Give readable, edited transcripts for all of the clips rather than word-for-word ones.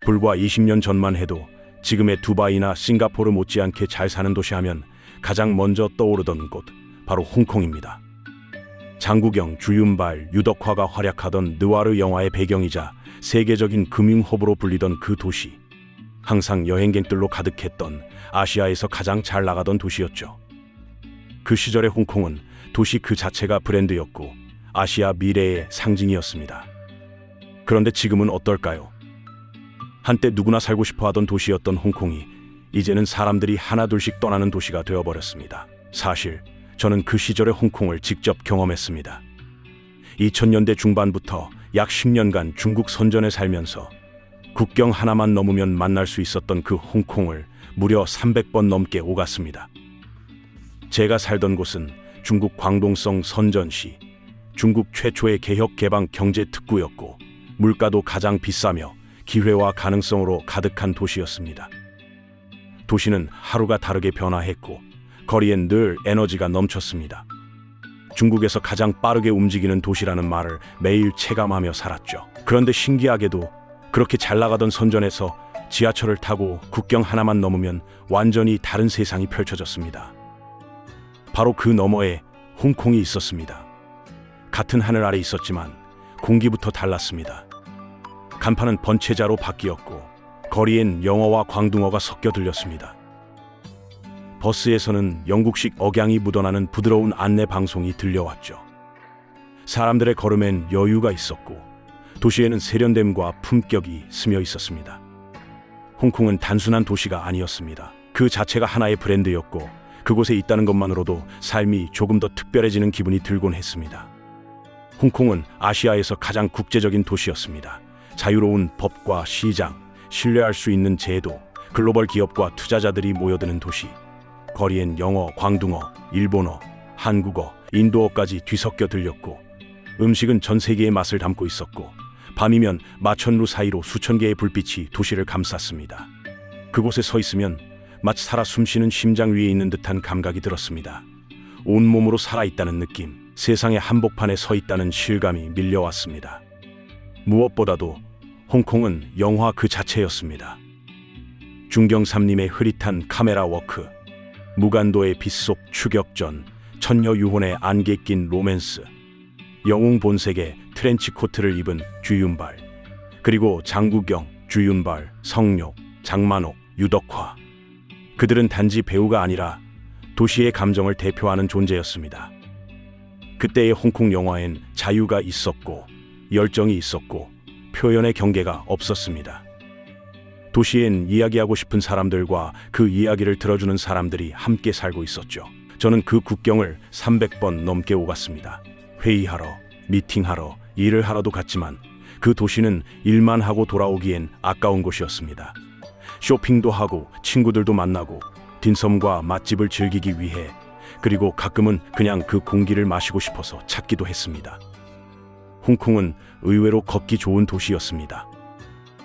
불과 20년 전만 해도 지금의 두바이나 싱가포르 못지않게 잘 사는 도시 하면 가장 먼저 떠오르던 곳, 바로 홍콩입니다. 장국영, 주윤발, 유덕화가 활약하던 느와르 영화의 배경이자 세계적인 금융허브로 불리던 그 도시. 항상 여행객들로 가득했던 아시아에서 가장 잘 나가던 도시였죠. 그 시절의 홍콩은 도시 그 자체가 브랜드였고 아시아 미래의 상징이었습니다. 그런데 지금은 어떨까요? 한때 누구나 살고 싶어 하던 도시였던 홍콩이 이제는 사람들이 하나둘씩 떠나는 도시가 되어버렸습니다. 사실 저는 그 시절의 홍콩을 직접 경험했습니다. 2000년대 중반부터 약 10년간 중국 선전에 살면서 국경 하나만 넘으면 만날 수 있었던 그 홍콩을 무려 300번 넘게 오갔습니다. 제가 살던 곳은 중국 광동성 선전시, 중국 최초의 개혁 개방 경제 특구였고 물가도 가장 비싸며 기회와 가능성으로 가득한 도시였습니다. 도시는 하루가 다르게 변화했고 거리엔 늘 에너지가 넘쳤습니다. 중국에서 가장 빠르게 움직이는 도시라는 말을 매일 체감하며 살았죠. 그런데 신기하게도 그렇게 잘 나가던 선전에서 지하철을 타고 국경 하나만 넘으면 완전히 다른 세상이 펼쳐졌습니다. 바로 그 너머에 홍콩이 있었습니다. 같은 하늘 아래 있었지만 공기부터 달랐습니다. 간판은 번체자로 바뀌었고 거리엔 영어와 광둥어가 섞여 들렸습니다. 버스에서는 영국식 억양이 묻어나는 부드러운 안내 방송이 들려왔죠. 사람들의 걸음엔 여유가 있었고 도시에는 세련됨과 품격이 스며 있었습니다. 홍콩은 단순한 도시가 아니었습니다. 그 자체가 하나의 브랜드였고 그곳에 있다는 것만으로도 삶이 조금 더 특별해지는 기분이 들곤 했습니다. 홍콩은 아시아에서 가장 국제적인 도시였습니다. 자유로운 법과 시장, 신뢰할 수 있는 제도, 글로벌 기업과 투자자들이 모여드는 도시. 거리엔 영어, 광둥어, 일본어, 한국어, 인도어까지 뒤섞여 들렸고 음식은 전 세계의 맛을 담고 있었고 밤이면 마천루 사이로 수천 개의 불빛이 도시를 감쌌습니다. 그곳에 서 있으면 마치 살아 숨쉬는 심장 위에 있는 듯한 감각이 들었습니다. 온몸으로 살아있다는 느낌, 세상의 한복판에 서 있다는 실감이 밀려왔습니다. 무엇보다도 홍콩은 영화 그 자체였습니다. 중경삼림의 흐릿한 카메라 워크, 무간도의 빗속 추격전, 천녀유혼의 안개 낀 로맨스, 영웅 본색의 트렌치 코트를 입은 주윤발, 그리고 장국영, 주윤발, 성룡, 장만옥, 유덕화. 그들은 단지 배우가 아니라 도시의 감정을 대표하는 존재였습니다. 그때의 홍콩 영화엔 자유가 있었고 열정이 있었고 표현의 경계가 없었습니다. 도시엔 이야기하고 싶은 사람들과 그 이야기를 들어주는 사람들이 함께 살고 있었죠. 저는 그 국경을 300번 넘게 오갔습니다. 회의하러, 미팅하러, 일을 하러도 갔지만 그 도시는 일만 하고 돌아오기엔 아까운 곳이었습니다. 쇼핑도 하고 친구들도 만나고 딘섬과 맛집을 즐기기 위해, 그리고 가끔은 그냥 그 공기를 마시고 싶어서 찾기도 했습니다. 홍콩은 의외로 걷기 좋은 도시였습니다.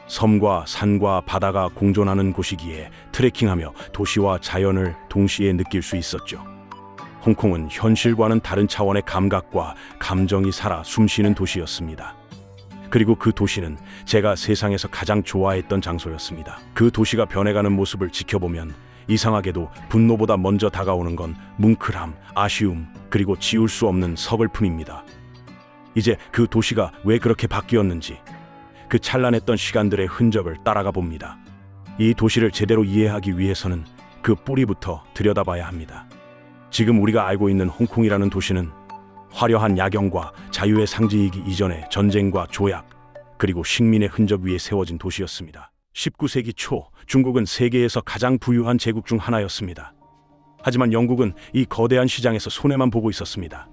섬과 산과 바다가 공존하는 곳이기에 트레킹하며 도시와 자연을 동시에 느낄 수 있었죠. 홍콩은 현실과는 다른 차원의 감각과 감정이 살아 숨쉬는 도시였습니다. 그리고 그 도시는 제가 세상에서 가장 좋아했던 장소였습니다. 그 도시가 변해가는 모습을 지켜보면 이상하게도 분노보다 먼저 다가오는 건 뭉클함, 아쉬움, 그리고 지울 수 없는 서글픔입니다. 이제 그 도시가 왜 그렇게 바뀌었는지, 그 찬란했던 시간들의 흔적을 따라가 봅니다. 이 도시를 제대로 이해하기 위해서는 그 뿌리부터 들여다봐야 합니다. 지금 우리가 알고 있는 홍콩이라는 도시는 화려한 야경과 자유의 상징이기 이전에 전쟁과 조약, 그리고 식민의 흔적 위에 세워진 도시였습니다. 19세기 초 중국은 세계에서 가장 부유한 제국 중 하나였습니다. 하지만 영국은 이 거대한 시장에서 손해만 보고 있었습니다.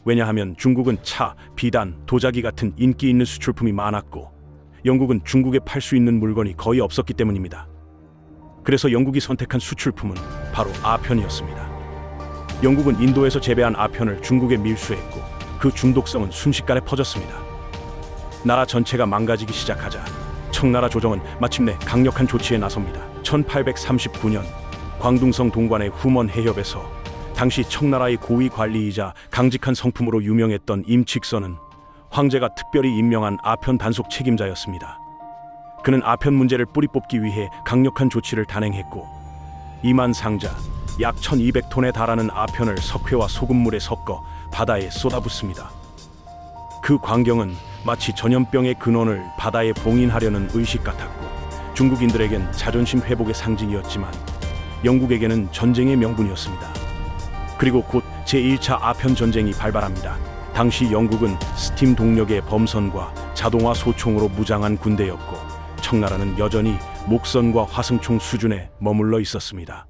왜냐하면 중국은 차, 비단, 도자기 같은 인기 있는 수출품이 많았고 영국은 중국에 팔 수 있는 물건이 거의 없었기 때문입니다. 그래서 영국이 선택한 수출품은 바로 아편이었습니다. 영국은 인도에서 재배한 아편을 중국에 밀수했고 그 중독성은 순식간에 퍼졌습니다. 나라 전체가 망가지기 시작하자 청나라 조정은 마침내 강력한 조치에 나섭니다. 1839년 광둥성 동관의 후먼 해협에서 당시 청나라의 고위 관리이자 강직한 성품으로 유명했던 임칙선은 황제가 특별히 임명한 아편 단속 책임자였습니다. 그는 아편 문제를 뿌리 뽑기 위해 강력한 조치를 단행했고 2만 상자, 약 1200톤에 달하는 아편을 석회와 소금물에 섞어 바다에 쏟아붓습니다. 그 광경은 마치 전염병의 근원을 바다에 봉인하려는 의식 같았고 중국인들에겐 자존심 회복의 상징이었지만 영국에게는 전쟁의 명분이었습니다. 그리고 곧 제1차 아편 전쟁이 발발합니다. 당시 영국은 스팀 동력의 범선과 자동화 소총으로 무장한 군대였고 청나라는 여전히 목선과 화승총 수준에 머물러 있었습니다.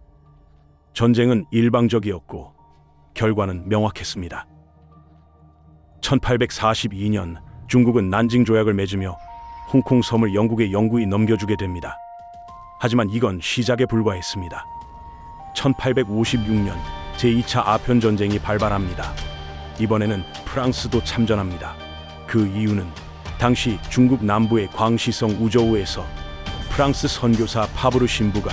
전쟁은 일방적이었고 결과는 명확했습니다. 1842년 중국은 난징 조약을 맺으며 홍콩 섬을 영국에 영구히 넘겨주게 됩니다. 하지만 이건 시작에 불과했습니다. 1856년 제2차 아편 전쟁이 발발합니다. 이번에는 프랑스도 참전합니다. 그 이유는 당시 중국 남부의 광시성 우저우에서 프랑스 선교사 파브르 신부가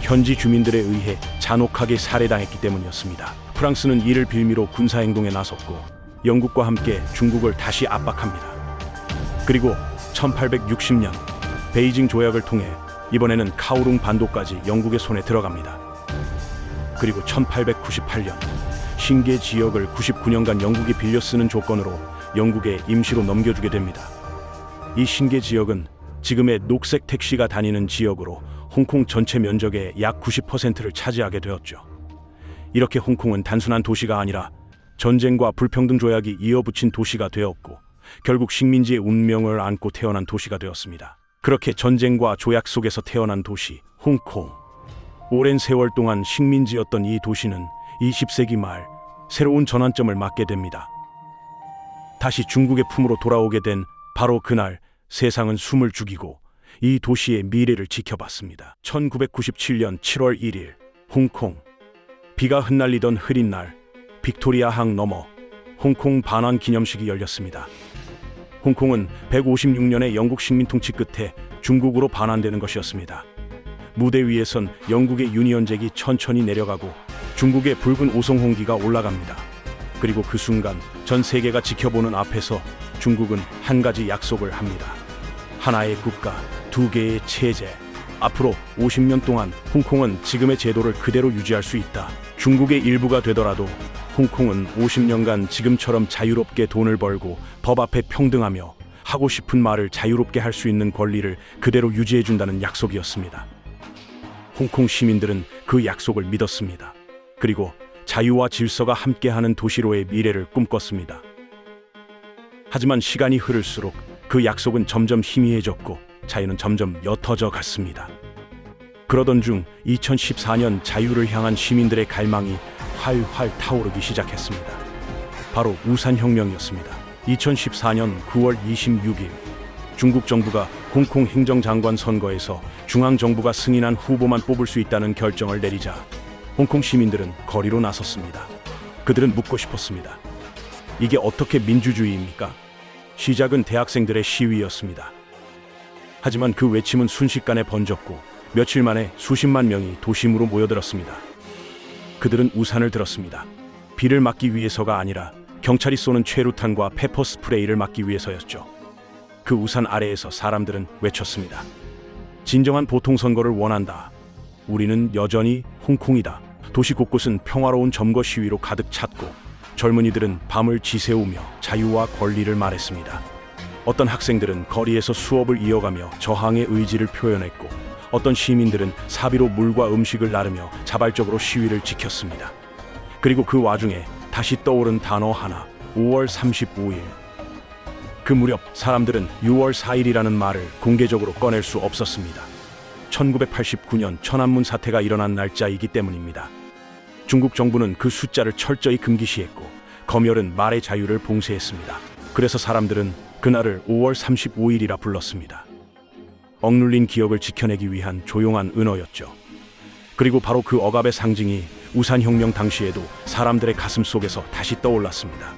현지 주민들에 의해 잔혹하게 살해당했기 때문이었습니다. 프랑스는 이를 빌미로 군사행동에 나섰고 영국과 함께 중국을 다시 압박합니다. 그리고 1860년 베이징 조약을 통해 이번에는 카오룽 반도까지 영국의 손에 들어갑니다. 그리고 1898년 신계 지역을 99년간 영국이 빌려 쓰는 조건으로 영국에 임시로 넘겨주게 됩니다. 이 신계 지역은 지금의 녹색 택시가 다니는 지역으로 홍콩 전체 면적의 약 90%를 차지하게 되었죠. 이렇게 홍콩은 단순한 도시가 아니라 전쟁과 불평등 조약이 이어붙인 도시가 되었고 결국 식민지의 운명을 안고 태어난 도시가 되었습니다. 그렇게 전쟁과 조약 속에서 태어난 도시 홍콩. 오랜 세월 동안 식민지였던 이 도시는 20세기 말 새로운 전환점을 맞게 됩니다. 다시 중국의 품으로 돌아오게 된 바로 그날 세상은 숨을 죽이고 이 도시의 미래를 지켜봤습니다. 1997년 7월 1일 홍콩. 비가 흩날리던 흐린 날 빅토리아항 너머 홍콩 반환 기념식이 열렸습니다. 홍콩은 156년의 영국 식민 통치 끝에 중국으로 반환되는 것이었습니다. 무대 위에선 영국의 유니언잭이 천천히 내려가고 중국의 붉은 오송홍기가 올라갑니다. 그리고 그 순간 전 세계가 지켜보는 앞에서 중국은 한 가지 약속을 합니다. 하나의 국가, 두 개의 체제. 앞으로 50년 동안 홍콩은 지금의 제도를 그대로 유지할 수 있다. 중국의 일부가 되더라도 홍콩은 50년간 지금처럼 자유롭게 돈을 벌고 법 앞에 평등하며 하고 싶은 말을 자유롭게 할 수 있는 권리를 그대로 유지해준다는 약속이었습니다. 홍콩 시민들은 그 약속을 믿었습니다. 그리고 자유와 질서가 함께하는 도시로의 미래를 꿈꿨습니다. 하지만 시간이 흐를수록 그 약속은 점점 희미해졌고 자유는 점점 옅어져 갔습니다. 그러던 중 2014년 자유를 향한 시민들의 갈망이 활활 타오르기 시작했습니다. 바로 우산혁명이었습니다. 2014년 9월 26일 중국 정부가 홍콩 행정장관 선거에서 중앙정부가 승인한 후보만 뽑을 수 있다는 결정을 내리자 홍콩 시민들은 거리로 나섰습니다. 그들은 묻고 싶었습니다. 이게 어떻게 민주주의입니까? 시작은 대학생들의 시위였습니다. 하지만 그 외침은 순식간에 번졌고 며칠 만에 수십만 명이 도심으로 모여들었습니다. 그들은 우산을 들었습니다. 비를 막기 위해서가 아니라 경찰이 쏘는 최루탄과 페퍼 스프레이를 막기 위해서였죠. 그 우산 아래에서 사람들은 외쳤습니다. 진정한 보통선거를 원한다. 우리는 여전히 홍콩이다. 도시 곳곳은 평화로운 점거 시위로 가득 찼고 젊은이들은 밤을 지새우며 자유와 권리를 말했습니다. 어떤 학생들은 거리에서 수업을 이어가며 저항의 의지를 표현했고 어떤 시민들은 사비로 물과 음식을 나르며 자발적으로 시위를 지켰습니다. 그리고 그 와중에 다시 떠오른 단어 하나, 5월 35일. 그 무렵 사람들은 6월 4일이라는 말을 공개적으로 꺼낼 수 없었습니다. 1989년 천안문 사태가 일어난 날짜이기 때문입니다. 중국 정부는 그 숫자를 철저히 금기시했고 검열은 말의 자유를 봉쇄했습니다. 그래서 사람들은 그날을 5월 35일이라 불렀습니다. 억눌린 기억을 지켜내기 위한 조용한 은어였죠. 그리고 바로 그 억압의 상징이 우산혁명 당시에도 사람들의 가슴 속에서 다시 떠올랐습니다.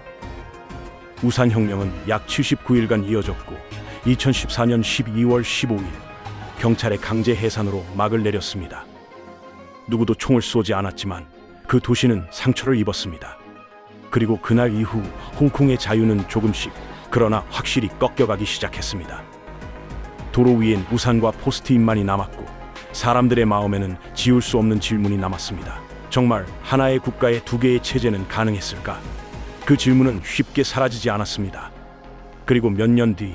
우산혁명은 약 79일간 이어졌고 2014년 12월 15일 경찰의 강제 해산으로 막을 내렸습니다. 누구도 총을 쏘지 않았지만 그 도시는 상처를 입었습니다. 그리고 그날 이후 홍콩의 자유는 조금씩 그러나 확실히 꺾여가기 시작했습니다. 도로 위엔 우산과 포스트잇만이 남았고 사람들의 마음에는 지울 수 없는 질문이 남았습니다. 정말 하나의 국가에 두 개의 체제는 가능했을까? 그 질문은 쉽게 사라지지 않았습니다. 그리고 몇 년 뒤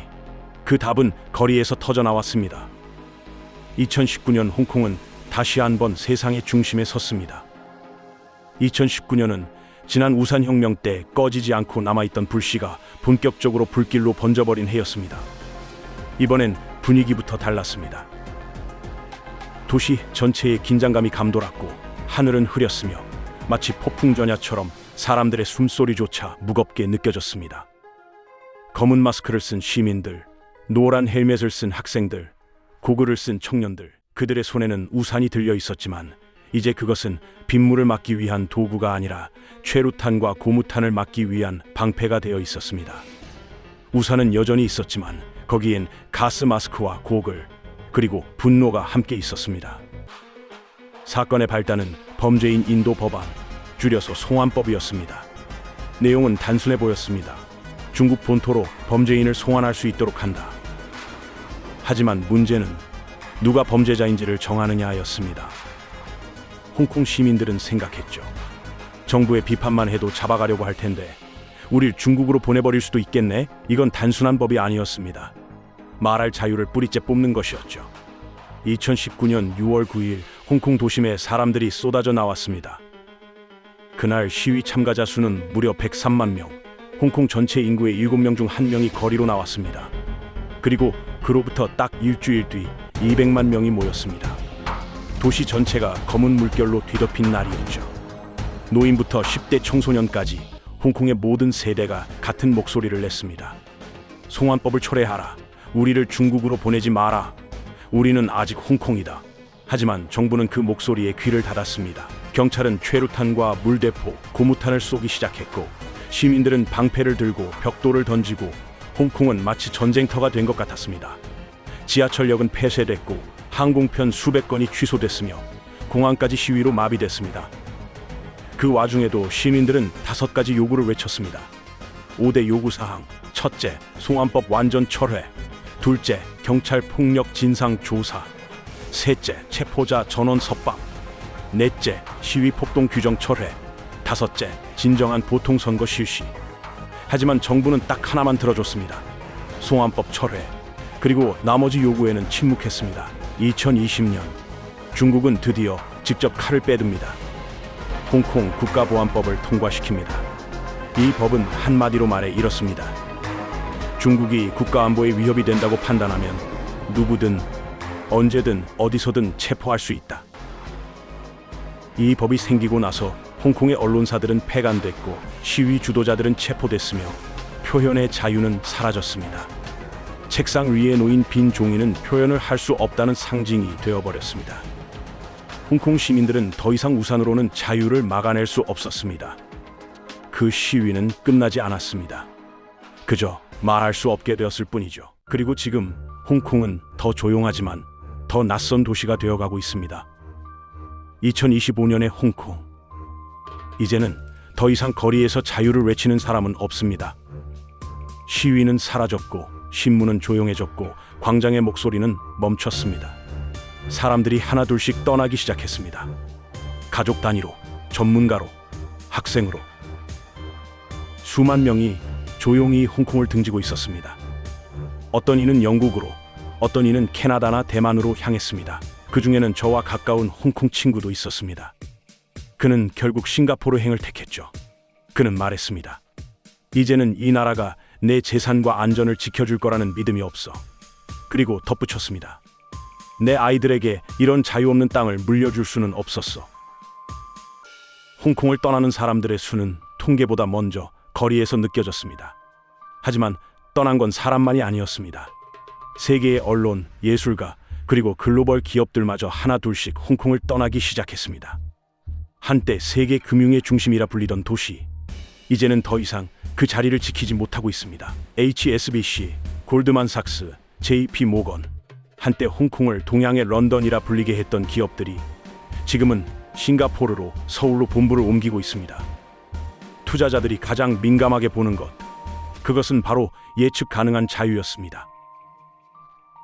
그 답은 거리에서 터져 나왔습니다. 2019년 홍콩은 다시 한번 세상의 중심에 섰습니다. 2019년은 지난 우산혁명 때 꺼지지 않고 남아있던 불씨가 본격적으로 불길로 번져버린 해였습니다. 이번엔 분위기부터 달랐습니다. 도시 전체에 긴장감이 감돌았고 하늘은 흐렸으며 마치 폭풍전야처럼 사람들의 숨소리조차 무겁게 느껴졌습니다. 검은 마스크를 쓴 시민들, 노란 헬멧을 쓴 학생들, 고글을 쓴 청년들, 그들의 손에는 우산이 들려 있었지만 이제 그것은 빗물을 막기 위한 도구가 아니라 최루탄과 고무탄을 막기 위한 방패가 되어 있었습니다. 우산은 여전히 있었지만 거기엔 가스 마스크와 고글, 그리고 분노가 함께 있었습니다. 사건의 발단은 범죄인 인도 법안, 줄여서 송환법이었습니다. 내용은 단순해 보였습니다. 중국 본토로 범죄인을 송환할 수 있도록 한다. 하지만 문제는 누가 범죄자인지를 정하느냐였습니다. 홍콩 시민들은 생각했죠. 정부의 비판만 해도 잡아가려고 할 텐데 우릴 중국으로 보내버릴 수도 있겠네? 이건 단순한 법이 아니었습니다. 말할 자유를 뿌리째 뽑는 것이었죠. 2019년 6월 9일 홍콩 도심에 사람들이 쏟아져 나왔습니다. 그날 시위 참가자 수는 무려 103만 명, 홍콩 전체 인구의 7명 중 1명이 거리로 나왔습니다. 그리고 그로부터 딱 일주일 뒤 200만 명이 모였습니다. 도시 전체가 검은 물결로 뒤덮인 날이었죠. 노인부터 10대 청소년까지 홍콩의 모든 세대가 같은 목소리를 냈습니다. 송환법을 철회하라. 우리를 중국으로 보내지 마라. 우리는 아직 홍콩이다. 하지만 정부는 그 목소리에 귀를 닫았습니다. 경찰은 최루탄과 물대포, 고무탄을 쏘기 시작했고 시민들은 방패를 들고 벽돌을 던지고 홍콩은 마치 전쟁터가 된 것 같았습니다. 지하철역은 폐쇄됐고 항공편 수백 건이 취소됐으며 공항까지 시위로 마비됐습니다. 그 와중에도 시민들은 5가지 요구를 외쳤습니다. 5대 요구사항: 첫째, 송환법 완전 철회; 둘째, 경찰 폭력 진상 조사; 셋째, 체포자 전원 석방; 넷째, 시위 폭동 규정 철회; 다섯째, 진정한 보통선거 실시. 하지만 정부는 딱 하나만 들어줬습니다. 송환법 철회. 그리고 나머지 요구에는 침묵했습니다. 2020년 중국은 드디어 직접 칼을 빼듭니다. 홍콩 국가보안법을 통과시킵니다. 이 법은 한마디로 말해 이렇습니다. 중국이 국가안보에 위협이 된다고 판단하면 누구든 언제든 어디서든 체포할 수 있다. 이 법이 생기고 나서 홍콩의 언론사들은 폐간됐고 시위 주도자들은 체포됐으며 표현의 자유는 사라졌습니다. 책상 위에 놓인 빈 종이는 표현을 할 수 없다는 상징이 되어버렸습니다. 홍콩 시민들은 더 이상 우산으로는 자유를 막아낼 수 없었습니다. 그 시위는 끝나지 않았습니다. 그저 말할 수 없게 되었을 뿐이죠. 그리고 지금 홍콩은 더 조용하지만 더 낯선 도시가 되어가고 있습니다. 2025년의 홍콩. 이제는 더 이상 거리에서 자유를 외치는 사람은 없습니다. 시위는 사라졌고 신문은 조용해졌고 광장의 목소리는 멈췄습니다. 사람들이 하나둘씩 떠나기 시작했습니다. 가족 단위로, 전문가로, 학생으로. 수만 명이 조용히 홍콩을 등지고 있었습니다. 어떤 이는 영국으로, 어떤 이는 캐나다나 대만으로 향했습니다. 그 중에는 저와 가까운 홍콩 친구도 있었습니다. 그는 결국 싱가포르 행을 택했죠. 그는 말했습니다. 이제는 이 나라가 내 재산과 안전을 지켜줄 거라는 믿음이 없어. 그리고 덧붙였습니다. 내 아이들에게 이런 자유 없는 땅을 물려줄 수는 없었어. 홍콩을 떠나는 사람들의 수는 통계보다 먼저 거리에서 느껴졌습니다. 하지만 떠난 건 사람만이 아니었습니다. 세계의 언론, 예술가, 그리고 글로벌 기업들마저 하나둘씩 홍콩을 떠나기 시작했습니다. 한때 세계 금융의 중심이라 불리던 도시, 이제는 더 이상 그 자리를 지키지 못하고 있습니다. HSBC, 골드만삭스, JP 모건, 한때 홍콩을 동양의 런던이라 불리게 했던 기업들이 지금은 싱가포르로, 서울로 본부를 옮기고 있습니다. 투자자들이 가장 민감하게 보는 것, 그것은 바로 예측 가능한 자유였습니다.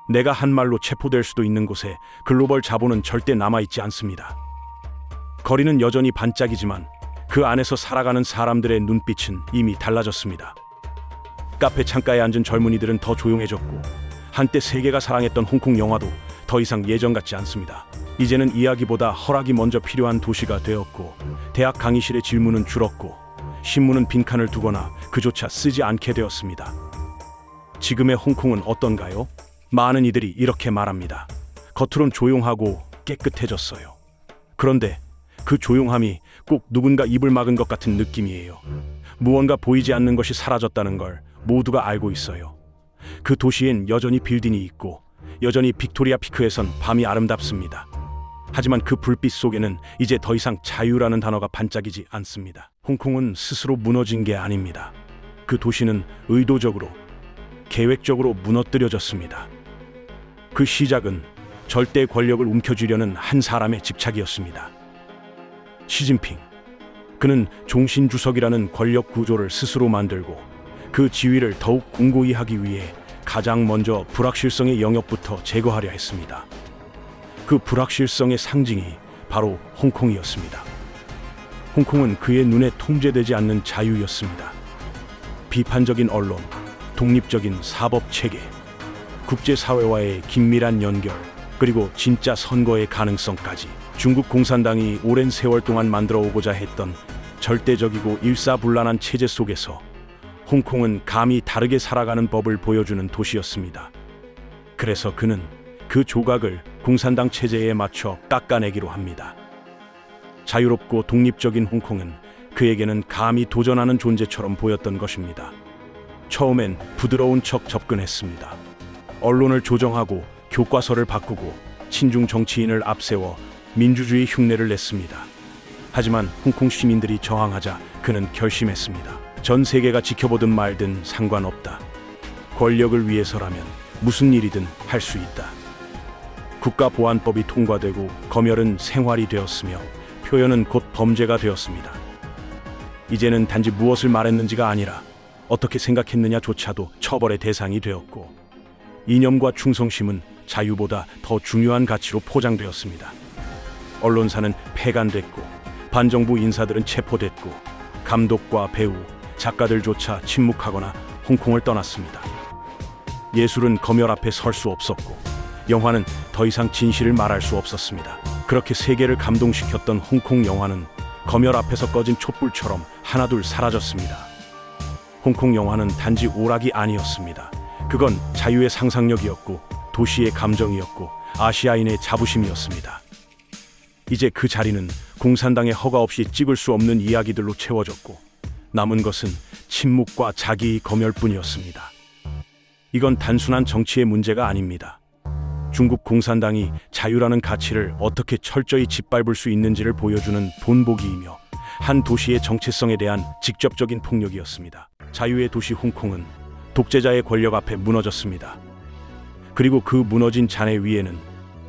내가 한 말로 체포될 수도 있는 곳에 글로벌 자본은 절대 남아있지 않습니다. 거리는 여전히 반짝이지만 그 안에서 살아가는 사람들의 눈빛은 이미 달라졌습니다. 카페 창가에 앉은 젊은이들은 더 조용해졌고, 한때 세계가 사랑했던 홍콩 영화도 더 이상 예전 같지 않습니다. 이제는 이야기보다 허락이 먼저 필요한 도시가 되었고, 대학 강의실의 질문은 줄었고, 신문은 빈칸을 두거나 그조차 쓰지 않게 되었습니다. 지금의 홍콩은 어떤가요? 많은 이들이 이렇게 말합니다. 겉으론 조용하고 깨끗해졌어요. 그런데 그 조용함이 꼭 누군가 입을 막은 것 같은 느낌이에요. 무언가 보이지 않는 것이 사라졌다는 걸 모두가 알고 있어요. 그 도시엔 여전히 빌딩이 있고, 여전히 빅토리아 피크에선 밤이 아름답습니다. 하지만 그 불빛 속에는 이제 더 이상 자유라는 단어가 반짝이지 않습니다. 홍콩은 스스로 무너진 게 아닙니다. 그 도시는 의도적으로, 계획적으로 무너뜨려졌습니다. 그 시작은 절대 권력을 움켜쥐려는 한 사람의 집착이었습니다. 시진핑. 그는 종신주석이라는 권력 구조를 스스로 만들고 그 지위를 더욱 공고히 하기 위해 가장 먼저 불확실성의 영역부터 제거하려 했습니다. 그 불확실성의 상징이 바로 홍콩이었습니다. 홍콩은 그의 눈에 통제되지 않는 자유였습니다. 비판적인 언론, 독립적인 사법 체계, 국제사회와의 긴밀한 연결, 그리고 진짜 선거의 가능성까지 중국 공산당이 오랜 세월 동안 만들어 오고자 했던 절대적이고 일사불란한 체제 속에서 홍콩은 감히 다르게 살아가는 법을 보여주는 도시였습니다. 그래서 그는 그 조각을 공산당 체제에 맞춰 깎아내기로 합니다. 자유롭고 독립적인 홍콩은 그에게는 감히 도전하는 존재처럼 보였던 것입니다. 처음엔 부드러운 척 접근했습니다. 언론을 조정하고 교과서를 바꾸고 친중 정치인을 앞세워 민주주의 흉내를 냈습니다. 하지만 홍콩 시민들이 저항하자 그는 결심했습니다. 전 세계가 지켜보든 말든 상관없다. 권력을 위해서라면 무슨 일이든 할 수 있다. 국가보안법이 통과되고 검열은 생활이 되었으며 표현은 곧 범죄가 되었습니다. 이제는 단지 무엇을 말했는지가 아니라 어떻게 생각했느냐조차도 처벌의 대상이 되었고, 이념과 충성심은 자유보다 더 중요한 가치로 포장되었습니다. 언론사는 폐간됐고, 반정부 인사들은 체포됐고, 감독과 배우, 작가들조차 침묵하거나 홍콩을 떠났습니다. 예술은 검열 앞에 설 수 없었고, 영화는 더 이상 진실을 말할 수 없었습니다. 그렇게 세계를 감동시켰던 홍콩 영화는 검열 앞에서 꺼진 촛불처럼 하나둘 사라졌습니다. 홍콩 영화는 단지 오락이 아니었습니다. 그건 자유의 상상력이었고, 도시의 감정이었고, 아시아인의 자부심이었습니다. 이제 그 자리는 공산당의 허가 없이 찍을 수 없는 이야기들로 채워졌고, 남은 것은 침묵과 자기 검열뿐이었습니다. 이건 단순한 정치의 문제가 아닙니다. 중국 공산당이 자유라는 가치를 어떻게 철저히 짓밟을 수 있는지를 보여주는 본보기이며, 한 도시의 정체성에 대한 직접적인 폭력이었습니다. 자유의 도시 홍콩은 독재자의 권력 앞에 무너졌습니다. 그리고 그 무너진 잔해 위에는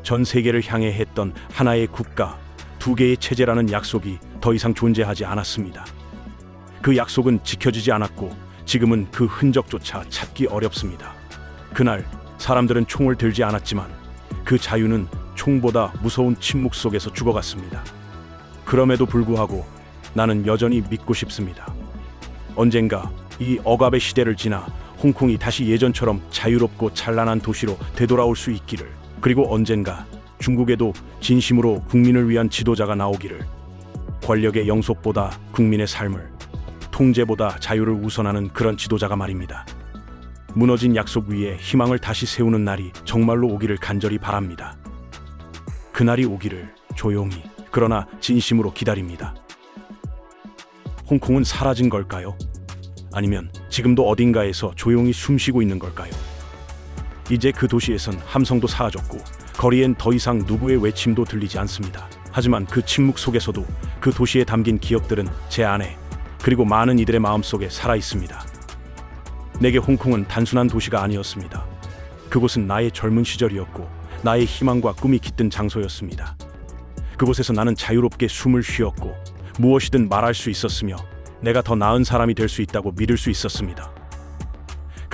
전 세계를 향해 했던 하나의 국가, 두 개의 체제라는 약속이 더 이상 존재하지 않았습니다. 그 약속은 지켜지지 않았고, 지금은 그 흔적조차 찾기 어렵습니다. 그날 사람들은 총을 들지 않았지만 그 자유는 총보다 무서운 침묵 속에서 죽어갔습니다. 그럼에도 불구하고 나는 여전히 믿고 싶습니다. 언젠가 이 억압의 시대를 지나 홍콩이 다시 예전처럼 자유롭고 찬란한 도시로 되돌아올 수 있기를, 그리고 언젠가 중국에도 진심으로 국민을 위한 지도자가 나오기를. 권력의 영속보다 국민의 삶을, 통제보다 자유를 우선하는 그런 지도자가 말입니다. 무너진 약속 위에 희망을 다시 세우는 날이 정말로 오기를 간절히 바랍니다. 그날이 오기를 조용히, 그러나 진심으로 기다립니다. 홍콩은 사라진 걸까요? 아니면 지금도 어딘가에서 조용히 숨쉬고 있는 걸까요? 이제 그 도시에선 함성도 사라졌고, 거리엔 더 이상 누구의 외침도 들리지 않습니다. 하지만 그 침묵 속에서도 그 도시에 담긴 기억들은 제 안에, 그리고 많은 이들의 마음속에 살아있습니다. 내게 홍콩은 단순한 도시가 아니었습니다. 그곳은 나의 젊은 시절이었고, 나의 희망과 꿈이 깃든 장소였습니다. 그곳에서 나는 자유롭게 숨을 쉬었고, 무엇이든 말할 수 있었으며, 내가 더 나은 사람이 될 수 있다고 믿을 수 있었습니다.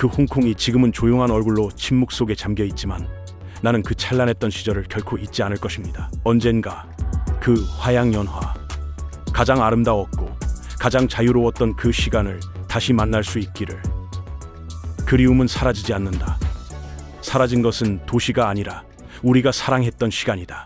그 홍콩이 지금은 조용한 얼굴로 침묵 속에 잠겨 있지만 나는 그 찬란했던 시절을 결코 잊지 않을 것입니다. 언젠가 그 화양연화, 가장 아름다웠고 가장 자유로웠던 그 시간을 다시 만날 수 있기를. 그리움은 사라지지 않는다. 사라진 것은 도시가 아니라 우리가 사랑했던 시간이다.